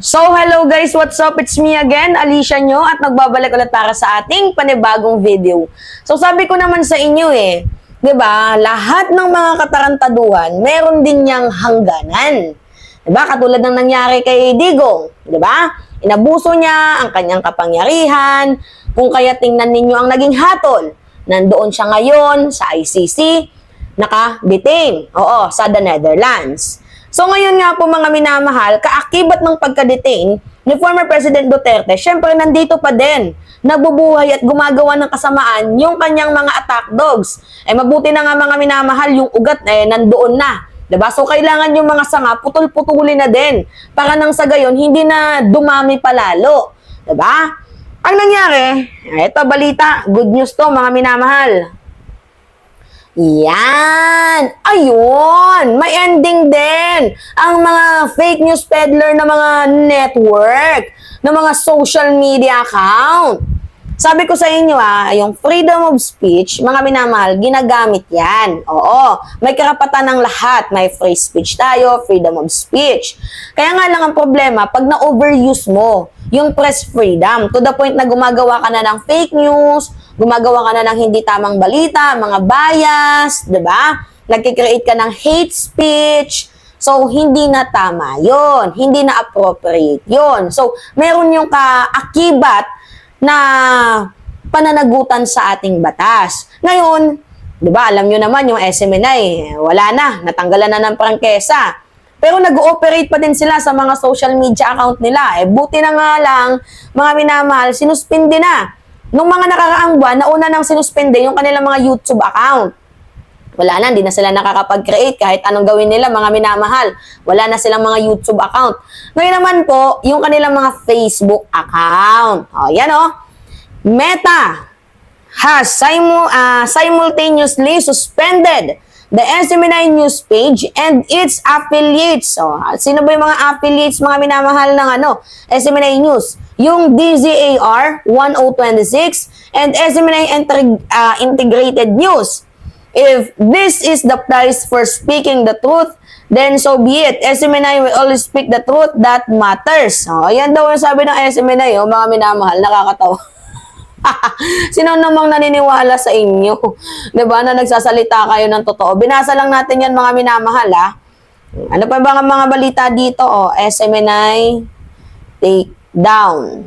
So, hello guys, what's up? It's me again, Alicia nyo, at nagbabalik ulit para sa ating panibagong video. So, sabi ko naman sa inyo 'di ba, lahat ng mga katarantaduhan, meron din niyang hangganan. 'Di ba? Katulad ng nangyari kay Digong, 'di ba? Inabuso niya ang kanyang kapangyarihan, kung kaya tingnan ninyo ang naging hatol. Nandoon siya ngayon sa ICC, nakabitin, sa the Netherlands. So ngayon nga po mga minamahal, kaakibat ng pagka-detain ni former President Duterte, syempre nandito pa din, nabubuhay at gumagawa ng kasamaan yung kanyang mga attack dogs. Mabuti na nga mga minamahal, yung ugat nandoon na. Diba? So kailangan yung mga sanga putol-putulin na din para nang sa gayon hindi na dumami palalo. Diba? Ang nangyari, ito balita, good news to mga minamahal. Yan! Ayun! May ending din! Ang mga fake news peddler na mga network, na mga social media account. Sabi ko sa inyo yung freedom of speech, mga minamahal, ginagamit yan. Oo, may karapatan ng lahat. May free speech tayo, freedom of speech. Kaya nga lang ang problema, pag na-overuse mo yung press freedom, to the point na gumagawa ka na ng fake news, gumagawa ka na ng hindi tamang balita, mga bias, 'di ba? Nagki-create ka ng hate speech. So, hindi na tama 'yon. Hindi na appropriate 'yon. So, meron yung kaakibat na pananagutan sa ating batas. Ngayon, 'di ba, alam niyo naman yung SMNI, wala na, natanggalan na ng prangkesa. Pero nag-ooperate pa din sila sa mga social media account nila. Buti na nga lang, mga minamahal, sinuspindi na. Nung mga nakaraang buwan, nauna nang sinuspende yung kanilang mga YouTube account. Wala na, hindi na sila nakakapag-create kahit anong gawin nila, mga minamahal. Wala na silang mga YouTube account. Ngayon naman po, yung kanilang mga Facebook account. Yan Meta has simultaneously suspended the SMNI news page and its affiliates. Sino ba yung mga affiliates, mga minamahal ng SMNI News? Yung DZAR 1026 and SMNI Integrated News. If this is the price for speaking the truth, then so be it. SMNI will always speak the truth that matters. Yan daw yung sabi ng SMNI, mga minamahal, nakakatawa. Sino namang naniniwala sa inyo? 'Di ba na nagsasalita kayo ng totoo? Binasa lang natin 'yan mga minamahal Ano pa ba ang mga balita dito? SMNI take down.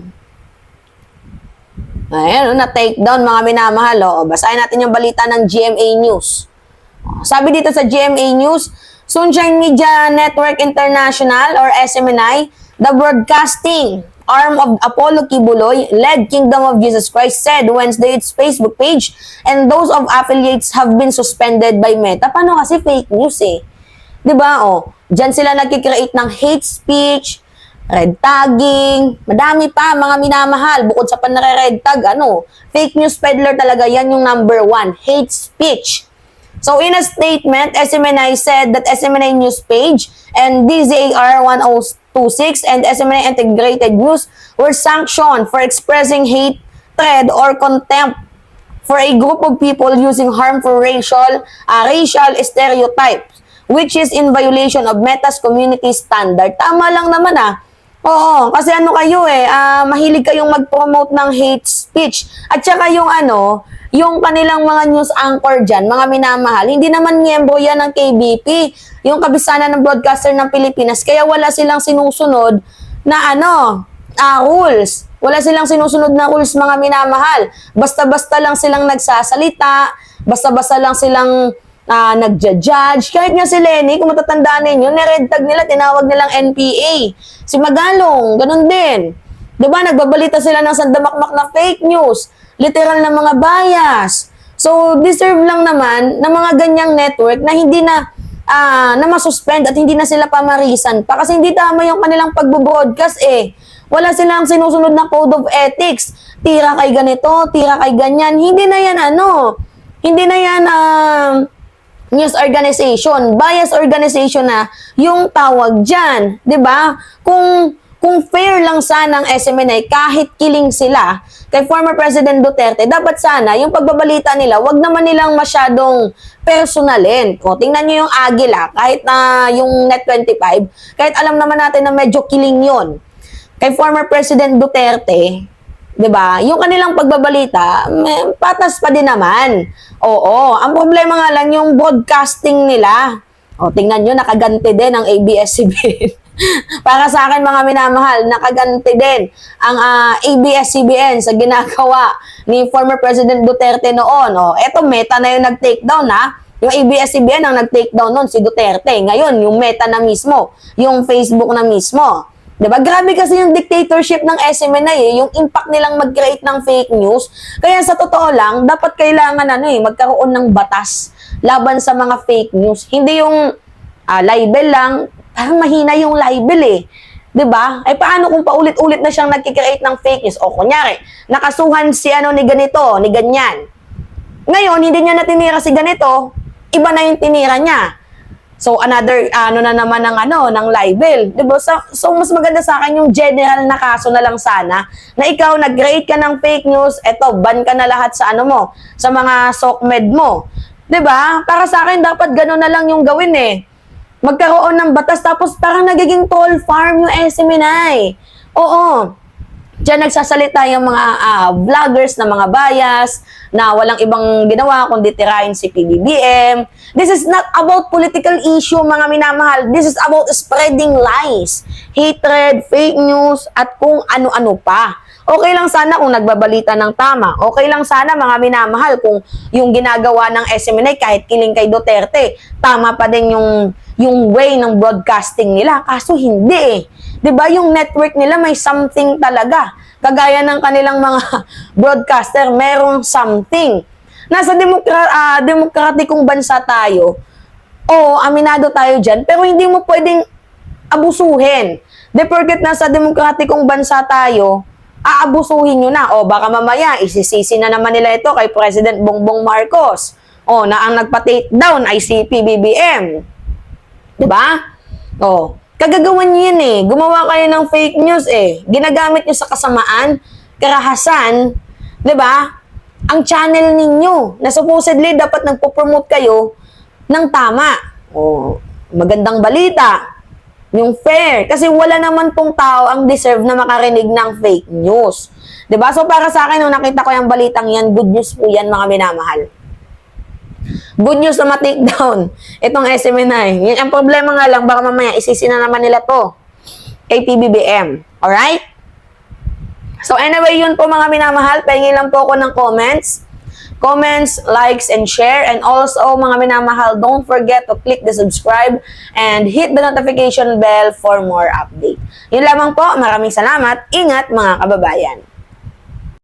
Ayan, na-take down mga minamahal. Basahin natin yung balita ng GMA News. Sabi dito sa GMA News, Sunshine Media Network International or SMNI, the broadcasting arm of Apollo Kibuloy, led Kingdom of Jesus Christ, said Wednesday its Facebook page and those of affiliates have been suspended by Meta. Paano kasi fake news Diba Diyan sila nagkikreate ng hate speech, red tagging, madami pa mga minamahal. Bukod sa panare-red tag, fake news peddler talaga, yan yung number 1, hate speech. So in a statement, SMNI said that SMNI News page and DZAR 1026 and SMNI Integrated News were sanctioned for expressing hatred or contempt for a group of people using harmful racial stereotypes, which is in violation of Meta's community standard. Tama lang naman Oo, kasi kayo mahilig kayong mag-promote ng hate speech. At saka yung yung kanilang mga news anchor dyan, mga minamahal, hindi naman miyembro yan ng KBP, yung kabisanan ng broadcaster ng Pilipinas, kaya wala silang sinusunod na rules. Wala silang sinusunod na rules, mga minamahal. Basta-basta lang silang nagsasalita, basta-basta lang silang nagja-judge. Kahit nga si Lenny, kung matatandaan ninyo, nired tag nila, tinawag nilang NPA. Si Magalong, ganun din. Diba, nagbabalita sila ng sandamakmak na fake news, literal na mga bias. So, deserve lang naman ng mga ganyang network na hindi na masuspend at hindi na sila pamarisan pa kasi hindi tama yung kanilang pagbo-broadcast Wala silang sinusunod na code of ethics. Tira kay ganito, tira kay ganyan. Hindi na yan hindi na yan news organization, bias organization na yung tawag dyan. 'Di ba? Kung fair lang sana ang SMNI, kahit kiling sila kay former President Duterte, dapat sana yung pagbabalita nila, wag naman nilang masyadong personalin. Tingnan nyo yung Agila, kahit na yung Net25, kahit alam naman natin na medyo kiling yon. kay former President Duterte, 'di ba? Yung kanilang pagbabalita, patas pa din naman. Oo, ang problema nga lang yung broadcasting nila. O, tingnan nyo, nakaganti din ang ABS-CBN. Para sa akin, mga minamahal, nakaganti din ang ABS-CBN sa ginagawa ni former President Duterte noon. O, eto, Meta na yung nag-takedown, ha? Yung ABS-CBN ang nag-takedown noon, si Duterte. Ngayon, yung Meta na mismo, yung Facebook na mismo. Diba? Grabe kasi yung dictatorship ng SMNI yung impact nilang mag-create ng fake news. Kaya sa totoo lang, dapat kailangan magkaroon ng batas laban sa mga fake news. Hindi yung libel lang, parang mahina yung libel eh. 'Di ba? Ay paano kung paulit-ulit na siyang nagki-create ng fake news? O kunyari, nakasuhan si ni ganito, ni ganyan. Ngayon, hindi niya natinira si ganito, iba na yung tinira niya. So another na naman ng libel, 'di ba? So mas maganda sa akin yung general na kaso na lang sana na ikaw nag-create ka ng fake news, eto ban ka na lahat sa mo, sa mga SOCMED mo. 'Di ba? Para sa akin dapat gano'n na lang yung gawin eh. Magkaroon ng batas tapos parang nagiging toll farm yung SMNI. Oo. Diyan nagsasalita yung mga vloggers na mga bias na walang ibang ginawa kundi tirahin si PBBM. This is not about political issue, mga minamahal. This is about spreading lies, hatred, fake news, at kung ano-ano pa. Okay lang sana kung nagbabalita ng tama. Okay lang sana, mga minamahal, kung yung ginagawa ng SMNI kahit kiling kay Duterte, tama pa din yung way ng broadcasting nila. Kaso hindi eh. 'Di ba yung network nila may something talaga. Kagaya ng kanilang mga broadcaster, merong something. Nasa demokratikong bansa tayo. Oo, aminado tayo diyan, pero hindi mo pwedeng abusuhin. De porket nasa demokratikong bansa tayo, aabusuhin nyo na. O baka mamaya, isisisi na naman nila ito kay President Bongbong Marcos. O na ang nagpa-take down ay si PBBM. Diba? O, kagagawan nyo yan eh. Gumawa kayo ng fake news eh. Ginagamit nyo sa kasamaan, karahasan, diba? Ang channel ninyo, na supposedly dapat nagpo-promote kayo ng tama. O, magandang balita. Yung fair. Kasi wala naman pong tao ang deserve na makarinig ng fake news. Diba? So, para sa akin, nung nakita ko yung balitang yan, good news po yan, mga minamahal. Good news na ma-take down itong SMNI. Ang problema nga lang, baka mamaya isisi na naman nila to kay PBBM. Alright? So anyway, yun po mga minamahal. Pahingi lang po ako ng comments. Comments, likes, and share. And also, mga minamahal, don't forget to click the subscribe and hit the notification bell for more update. Yun lamang po. Maraming salamat. Ingat mga kababayan.